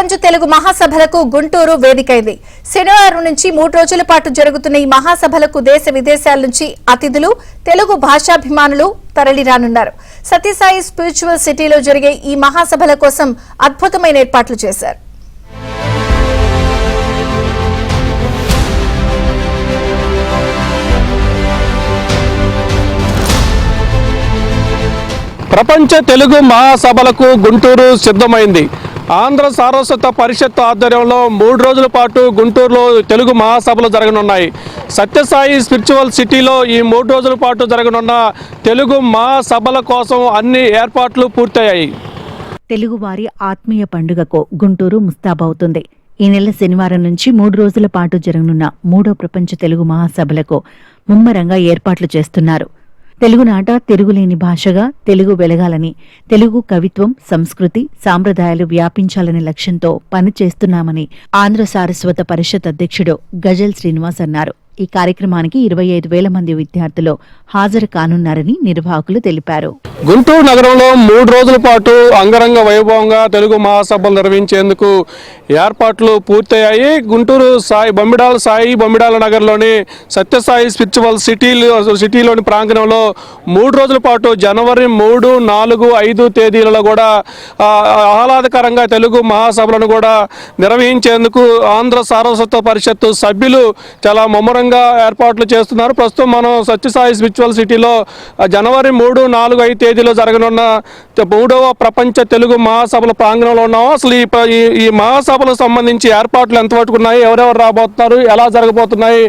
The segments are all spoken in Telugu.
ప్రపంచ తెలుగు మహాసభలకు గుంటూరు వేదికైంది. శనివారం నుంచి 3 రోజుల పాటు జరుగుతున్న ఈ మహాసభలకు దేశ విదేశాల నుంచి అతిథులు, తెలుగు భాషాభిమానులు తరలిరానున్నారు. సత్యసాయి స్పిరిచువల్ సిటీలో జరిగే ఈ మహాసభల కోసం అద్భుతమైన ఏర్పాట్లు చేశారు. ప్రపంచ తెలుగు మహాసభలకు గుంటూరు సిద్ధమైంది. ఆంధ్ర సారస్వత పరిషత్ ఆధ్వర్యంలో 3 రోజుల పాటు గుంటూరులో తెలుగు మహాసభలు జరగనున్నాయి. సత్యసాయి స్పిరిచువల్ సిటీలో ఈ 3 రోజుల పాటు జరగనున్న తెలుగు మహాసభల కోసం అన్ని ఏర్పాట్లు పూర్తయ్యాయి. తెలుగువారి ఆత్మీయ పండుగకు గుంటూరు ముస్తాబవుతుంది. ఈ నెల శనివారం నుంచి 3 రోజుల పాటు జరగనున్న 3వ ప్రపంచ తెలుగు మహాసభలకు ముమ్మరంగా ఏర్పాట్లు చేస్తున్నారు. తెలుగునాట తిరుగులేని భాషగా తెలుగు వెలగాలని, తెలుగు కవిత్వం, సంస్కృతి, సాంప్రదాయాలు వ్యాపించాలనే లక్ష్యంతో పనిచేస్తున్నామని ఆంధ్ర సారస్వత పరిషత్ అధ్యక్షుడు గజల్ శ్రీనివాస్ అన్నారు. ఈ కార్యక్రమానికి 25,000 మంది విద్యార్థులు హాజరు కానున్నారని నిర్వాహకులు తెలిపారు. గుంటూరు నగరంలో 3 రోజుల పాటు అంగరంగ వైభవంగా తెలుగు మహాసభలు నిర్వహించేందుకు ఏర్పాట్లు పూర్తయ్యాయి. గుంటూరు బొమ్మిడాల నగర్లోని సత్యసాయి స్పిరిచువల్ సిటీలోని ప్రాంగణంలో 3 రోజుల పాటు జనవరి 3, 4, 5 తేదీలలో కూడా ఆహ్లాదకరంగా తెలుగు మహాసభలను కూడా నిర్వహించేందుకు ఆంధ్ర సారస్వత పరిషత్తు సభ్యులు చాలా ముమ్మరంగా ఏర్పాట్లు చేస్తున్నారు. ప్రస్తుతం మనం సత్యసాయి స్పిరిచువల్ సిటీలో జనవరి 3, 4, 5 తేదీలో జరగనున్న 3వ ప్రపంచ తెలుగు మహాసభల ప్రాంగణంలో ఉన్నాము. అసలు ఈ మహాసభలకు సంబంధించి ఏర్పాట్లు ఎంతవరకు ఉన్నాయి, ఎవరెవరు రాబోతున్నారు, ఎలా జరగబోతున్నాయి,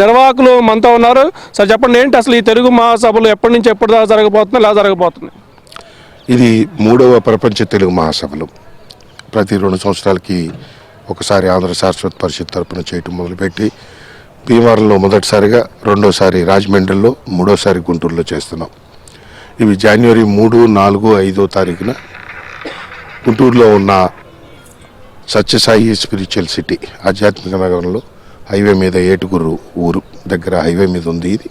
నిర్వాహకులు మనతో ఉన్నారు. సార్ చెప్పండి, ఏంటి అసలు ఈ తెలుగు మహాసభలు ఎప్పటి నుంచి ఎప్పుడు దాకా జరగబోతున్నాయి, ఎలా జరగబోతున్నాయి? ఇది 3వ ప్రపంచ తెలుగు మహాసభలు. ప్రతి 2 సంవత్సరాలకి ఒకసారి ఆంధ్ర సారస్వత పరిషత్ తరపున చేయటం మొదలుపెట్టి భీమవరంలో మొదటిసారిగా, రెండోసారి రాజమండ్రిలో, మూడోసారి గుంటూరులో చేస్తున్నాం. ఇవి జనవరి 3, 4, 5 తారీఖున గుంటూరులో ఉన్న సత్యసాయి స్పిరిచువల్ సిటీ ఆధ్యాత్మిక నగరంలో హైవే మీద ఏటుగురు ఊరు దగ్గర హైవే మీద ఉంది. ఇది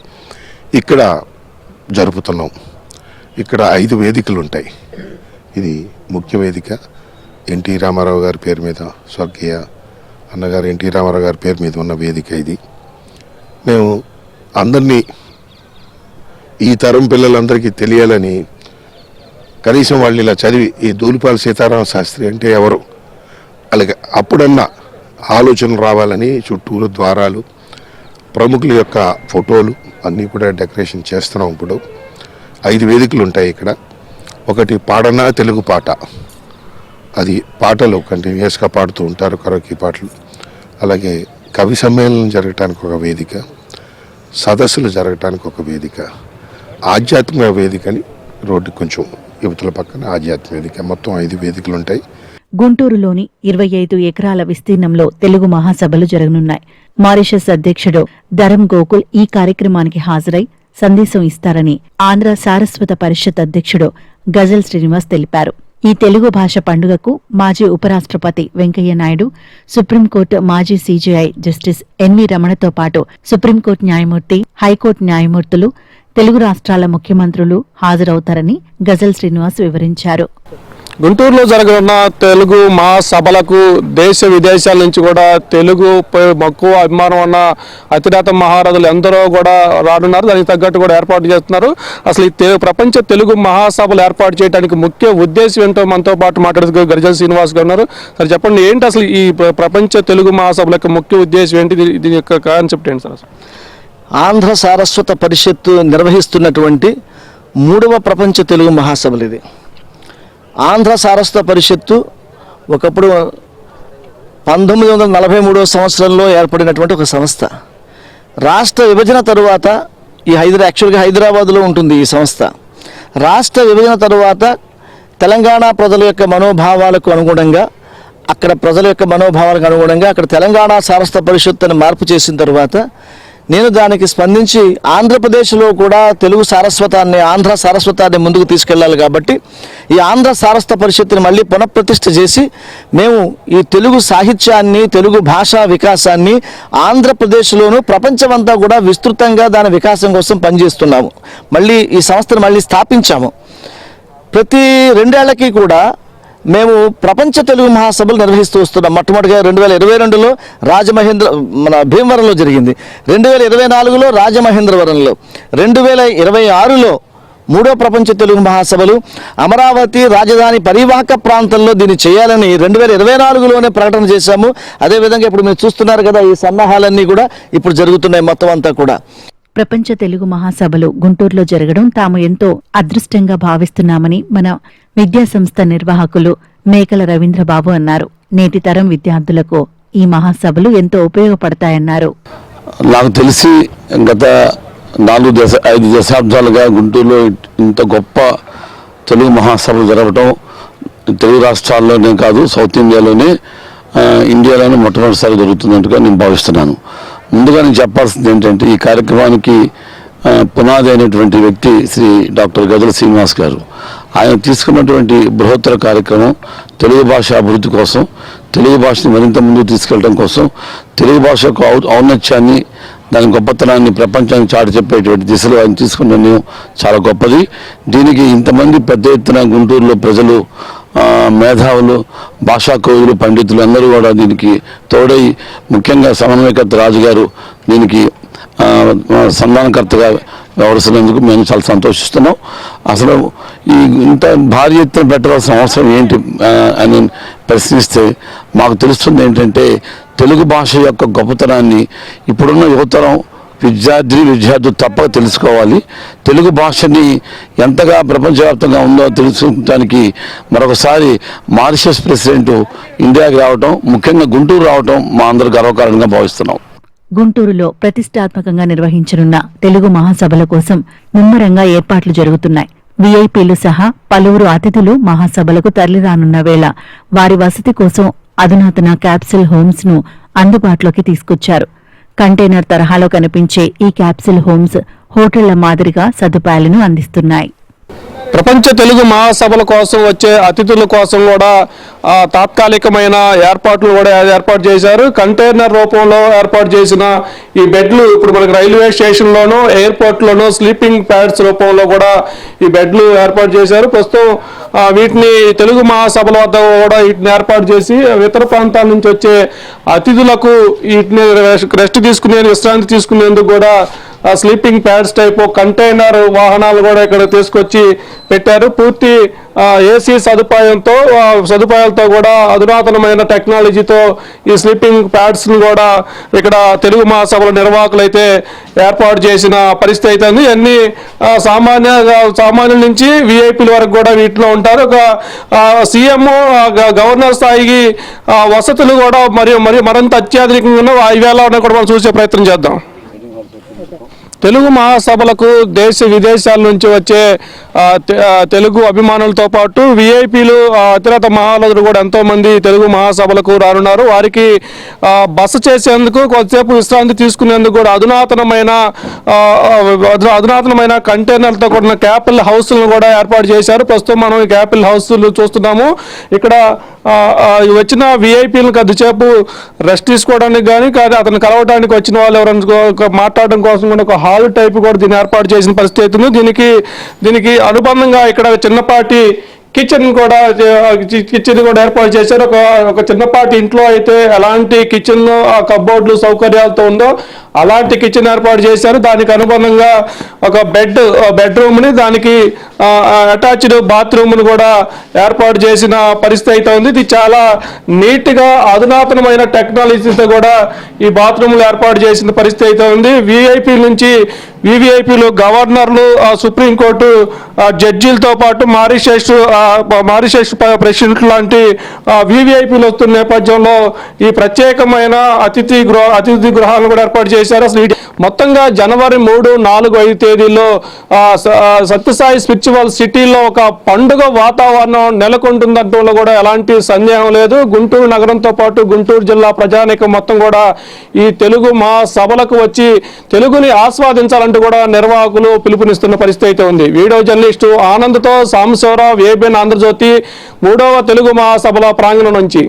ఇక్కడ జరుపుతున్నాం. ఇక్కడ 5 వేదికలు ఉంటాయి. ఇది ముఖ్య వేదిక ఎన్టీ రామారావు గారి పేరు మీద, స్వర్గీయ అన్నగారు ఎన్టీ రామారావు గారి పేరు మీద ఉన్న వేదిక ఇది. మేము అందరినీ, ఈ తరం పిల్లలందరికీ తెలియాలని, కనీసం వాళ్ళు ఇలా చదివి ఈ దూలిపాల సీతారామ శాస్త్రి అంటే ఎవరు అలాగే అప్పుడన్నా ఆలోచన రావాలని చుట్టూరు ద్వారాలు, ప్రముఖుల యొక్క ఫోటోలు అన్నీ కూడా డెకరేషన్ చేస్తున్నాం. ఇప్పుడు 5 వేదికలు ఉంటాయి ఇక్కడ. ఒకటి పాడనా తెలుగు పాట, అది పాటలు కంటిన్యూస్గా పాడుతూ ఉంటారు, కరోకీ పాటలు. అలాగే కవి సమ్మేళనం జరగటానికి ఒక వేదిక, సదస్సులు జరగటానికి ఒక వేదిక, ఆధ్యాత్మిక వేదికని రోడ్డు కొంచెం యువతల పక్కన ఆధ్యాత్మిక వేదిక, మొత్తం 5 వేదికలు ఉంటాయి. గుంటూరులోని 25 ఎకరాల విస్తీర్ణంలో తెలుగు మహాసభలు జరగనున్నాయి. మారిషస్ అధ్యక్షుడు ధరం గోకుల్ ఈ కార్యక్రమానికి హాజరై సందేశం ఇస్తారని ఆంధ్ర సారస్వత పరిషత్ అధ్యక్షుడు గజల్ శ్రీనివాస్ తెలిపారు. ఈ తెలుగు భాష పండుగకు మాజీ ఉపరాష్ట్రపతి వెంకయ్య నాయుడు, సుప్రీంకోర్టు మాజీ సీజీఐ జస్టిస్ ఎన్వి రమణతో పాటు సుప్రీంకోర్టు న్యాయమూర్తి, హైకోర్టు న్యాయమూర్తులు, తెలుగు రాష్ట్రాల ముఖ్యమంత్రులు హాజరవుతారని గజల్ శ్రీనివాస్ వివరించారు. గుంటూరులో జరగనున్న తెలుగు మహాసభలకు దేశ విదేశాల నుంచి కూడా తెలుగు మక్కువ అభిమానం ఉన్న అతిరథ మహారథులు ఎందరో కూడా రానున్నారు. దానికి తగ్గట్టు కూడా ఏర్పాటు చేస్తున్నారు. అసలు ఈ ప్రపంచ తెలుగు మహాసభలు ఏర్పాటు చేయడానికి ముఖ్య ఉద్దేశం ఏంటో మనతో పాటు మాట్లాడుతూ గజల్ శ్రీనివాస్ గారు ఉన్నారు. సరే చెప్పండి, ఏంటి అసలు ఈ ప్రపంచ తెలుగు మహాసభల యొక్క ముఖ్య ఉద్దేశం ఏంటి, దీని యొక్క కాన్సెప్ట్ ఏంటి సార్? ఆంధ్ర సారస్వత పరిషత్తు నిర్వహిస్తున్నటువంటి 3వ ప్రపంచ తెలుగు మహాసభలు ఇది. ఆంధ్ర సారస్వత పరిషత్తు ఒకప్పుడు 1943 సంవత్సరంలో ఏర్పడినటువంటి ఒక సంస్థ. రాష్ట్ర విభజన తరువాత యాక్చువల్గా హైదరాబాద్లో ఉంటుంది ఈ సంస్థ. రాష్ట్ర విభజన తరువాత తెలంగాణ ప్రజల యొక్క మనోభావాలకు అనుగుణంగా, అక్కడ అక్కడ తెలంగాణ సారస్వత పరిషత్తుని మార్పు చేసిన తర్వాత నేను దానికి స్పందించి ఆంధ్రప్రదేశ్లో కూడా తెలుగు సారస్వతాన్ని, ఆంధ్ర సారస్వతాన్ని ముందుకు తీసుకెళ్లాలి కాబట్టి ఈ ఆంధ్ర సారస్వత పరిషత్తుని మళ్ళీ పునఃప్రతిష్ఠ చేసి మేము ఈ తెలుగు సాహిత్యాన్ని, తెలుగు భాషా వికాసాన్ని ఆంధ్రప్రదేశ్లోను, ప్రపంచమంతా కూడా విస్తృతంగా దాని వికాసం కోసం పనిచేస్తున్నాము. మళ్ళీ ఈ సంస్థను స్థాపించాము. ప్రతి 2 ఏళ్లకి కూడా మేము ప్రపంచ తెలుగు మహాసభలు నిర్వహిస్తూ వస్తున్నాం. మొట్టమొదటిగా 2022లో మన భీమవరంలో జరిగింది, 2024లో రాజమహేంద్రవరంలో, 2026లో 3వ ప్రపంచ తెలుగు మహాసభలు అమరావతి రాజధాని పరివాహక ప్రాంతంలో దీన్ని చేయాలని 2024లోనే ప్రకటన చేశాము. అదేవిధంగా ఇప్పుడు మీరు చూస్తున్నారు కదా, ఈ సన్నాహాలన్నీ కూడా ఇప్పుడు జరుగుతున్నాయి మొత్తం అంతా కూడా. ప్రపంచ తెలుగు మహాసభలు గుంటూరులో జరగడం తాము ఎంతో అదృష్టంగా భావిస్తున్నామని మన విద్యాసంస్థ నిర్వాహకులు మేకల రవీంద్రబాబు అన్నారు. నేటి తరం విద్యార్థులకు ఈ మహాసభలు ఎంతో ఉపయోగపడతాయన్నారు. నాకు తెలిసి గత 4-5 దశాబ్దాలుగా గుంటూరులో ఇంత గొప్ప తెలుగు మహాసభలు జరగటం తెలుగు రాష్ట్రాల్లోనే కాదు, సౌత్ ఇండియాలోనే మొట్టమొదటిసారి జరుగుతున్నట్టుగా నేను భావిస్తున్నాను. ముందుగా నేను చెప్పాల్సింది ఏంటంటే, ఈ కార్యక్రమానికి పునాది అయినటువంటి వ్యక్తి శ్రీ డాక్టర్ గజల శ్రీనివాస్ గారు. ఆయన తీసుకున్నటువంటి బృహత్తర కార్యక్రమం తెలుగు భాష అభివృద్ధి కోసం, తెలుగు భాషని మరింత ముందుకు తీసుకెళ్ళడం కోసం, తెలుగు భాష యొక్క ఔన్నత్యాన్ని, దాని గొప్పతనాన్ని ప్రపంచానికి చాటి చెప్పేటువంటి దిశలో ఆయన తీసుకున్న నిర్ణయం చాలా గొప్పది. దీనికి ఇంతమంది పెద్ద ఎత్తున గుంటూరులో ప్రజలు, మేధావులు, భాషా కోవిదులు, పండితులు అందరూ కూడా దీనికి తోడై, ముఖ్యంగా సమన్వయకర్త రాజు గారు దీనికి సంధానకర్తగా వ్యవహరిస్తున్నందుకు మేము చాలా సంతోషిస్తున్నాం. అసలు ఈ ఇంత భారీ ఎత్తున పెట్టవలసిన అవసరం ఏంటి అని ప్రశ్నిస్తే మాకు తెలుస్తుంది ఏంటంటే, తెలుగు భాష యొక్క గొప్పతనాన్ని ఇప్పుడున్న యువతరం విద్యార్థులు తప్పక తెలుసుకోవాలి. తెలుగు భాషని ఎంతగా ప్రపంచవ్యాప్తంగా ఉందో తెలుసుకోవడానికి మరొకసారి మారిషస్ ప్రెసిడెంట్ ఇండియాకి రావడం, ముఖ్యంగా గుంటూరు రావడం మా అందరూ గర్వకారణంగా భావిస్తున్నాం. గుంటూరులో ప్రతిష్టాత్మకంగా నిర్వహించనున్న తెలుగు మహాసభల కోసం ముమ్మరంగా ఏర్పాట్లు జరుగుతున్నాయి. వీఐపీలు సహా పలువురు అతిథులు మహాసభలకు తరలిరానున్న వేళ వారి వసతి కోసం అధునాతన క్యాప్సిల్ హోమ్స్ ను అందుబాటులోకి తీసుకొచ్చారు. కంటైనర్ తరహాలో కనిపించే ఈ క్యాప్సిల్ హోమ్స్ హోటళ్ల మాదిరిగా సదుపాయాలను అందిస్తున్నాయి. ప్రపంచ తెలుగు మహాసభల కోసం వచ్చే అతిథుల కోసం కూడా తాత్కాలికమైన ఏర్పాట్లు కూడా ఏర్పాటు చేశారు. కంటైనర్ రూపంలో ఏర్పాటు చేసిన ఈ బెడ్లు ఇప్పుడు మనకి రైల్వే స్టేషన్లోనూ, ఎయిర్పోర్ట్లోనూ స్లీపింగ్ ప్యాడ్స్ రూపంలో కూడా ఈ బెడ్లు ఏర్పాటు చేశారు. ప్రస్తుతం వీటిని తెలుగు మహాసభల వద్ద కూడా వీటిని ఏర్పాటు చేసి ఇతర ప్రాంతాల నుంచి వచ్చే అతిథులకు వీటిని విశ్రాంతి తీసుకునేందుకు కూడా స్లీపింగ్ ప్యాడ్స్ టైపు కంటైనర్ వాహనాలు కూడా ఇక్కడ తీసుకొచ్చి పెట్టారు. పూర్తి ఏసీ సదుపాయాలతో కూడా అధునాతనమైన టెక్నాలజీతో ఈ స్లీపింగ్ ప్యాడ్స్ను కూడా ఇక్కడ తెలుగు మహాసభల నిర్వాహకులు అయితే ఏర్పాటు చేసిన పరిస్థితి అయితే ఉంది. అన్ని సామాన్యుల నుంచి వీఐపీల వరకు కూడా వీటిలో ఉంటారు. ఒక సీఎం, గవర్నర్ స్థాయికి వసతులు కూడా మరింత అత్యాధునికంగా ఇవేళ కూడా మనం చూసే ప్రయత్నం చేద్దాం. తెలుగు మహాసభలకు దేశ విదేశాల నుంచి వచ్చే తెలుగు అభిమానులతో పాటు వీఐపీలు, అతిరథ మహారథులు కూడా ఎంతోమంది తెలుగు మహాసభలకు రానున్నారు. వారికి బస చేసేందుకు, కొద్దిసేపు విశ్రాంతి తీసుకునేందుకు కూడా అధునాతనమైన కంటైనర్లతో కూడిన క్యాపిల్ హౌస్లను కూడా ఏర్పాటు చేశారు. ప్రస్తుతం మనం ఈ క్యాపిల్ హౌస్లు చూస్తున్నాము. ఇక్కడ వచ్చిన వీఐపీలకు కొద్దిసేపు రెస్ట్ తీసుకోవడానికి కానీ అతను కలవడానికి వచ్చిన వాళ్ళు ఎవరైనా మాట్లాడడం కోసం కూడా ఒక హాల్ టైప్ కూడా దీన్ని ఏర్పాటు చేసిన పరిస్థితి అవుతుంది. దీనికి అనుబంధంగా ఇక్కడ చిన్నపాటి కిచెన్ కూడా ఏర్పాటు చేశారు. ఒక చిన్నపాటి ఇంట్లో అయితే ఎలాంటి కిచెన్ కబోర్డులు సౌకర్యాలతో ఉందో అలాంటి కిచెన్ ఏర్పాటు చేశారు. దానికి అనుబంధంగా ఒక బెడ్రూమ్ని, దానికి అటాచ్డ్ బాత్రూమ్ను కూడా ఏర్పాటు చేసిన పరిస్థితి అయితే ఉంది. ఇది చాలా నీట్గా అధునాతనమైన టెక్నాలజీతో కూడా ఈ బాత్రూమ్లు ఏర్పాటు చేసిన పరిస్థితి అయితే ఉంది. వీఐపీ నుంచి వీవీఐపీలు, గవర్నర్లు, సుప్రీంకోర్టు జడ్జీలతో పాటు మారిషస్ ప్రెసిడెంట్ లాంటి వీవీఐపీలు వస్తున్న నేపథ్యంలో ఈ ప్రత్యేకమైన అతిథి గృహాలను కూడా ఏర్పాటు చేశారు. అసలు మొత్తంగా జనవరి 3, 4, 5 తేదీల్లో సత్యసాయి స్పిరిచువల్ సిటీలో ఒక పండుగ వాతావరణం నెలకొంటుందంటూ కూడా ఎలాంటి సందేహం లేదు. గుంటూరు నగరంతో పాటు గుంటూరు జిల్లా ప్రజానీకం మొత్తం కూడా ఈ తెలుగు మహాసభలకు వచ్చి తెలుగుని ఆస్వాదించాలంటూ కూడా నిర్వాహకులు పిలుపునిస్తున్న పరిస్థితి అయితే ఉంది. వీడియో జర్నలిస్టు ఆనంద్తో సాంబశివరావు, ఏబిఎన్ ఆంధ్రజ్యోతి, 3వ తెలుగు మహాసభల ప్రాంగణం నుంచి.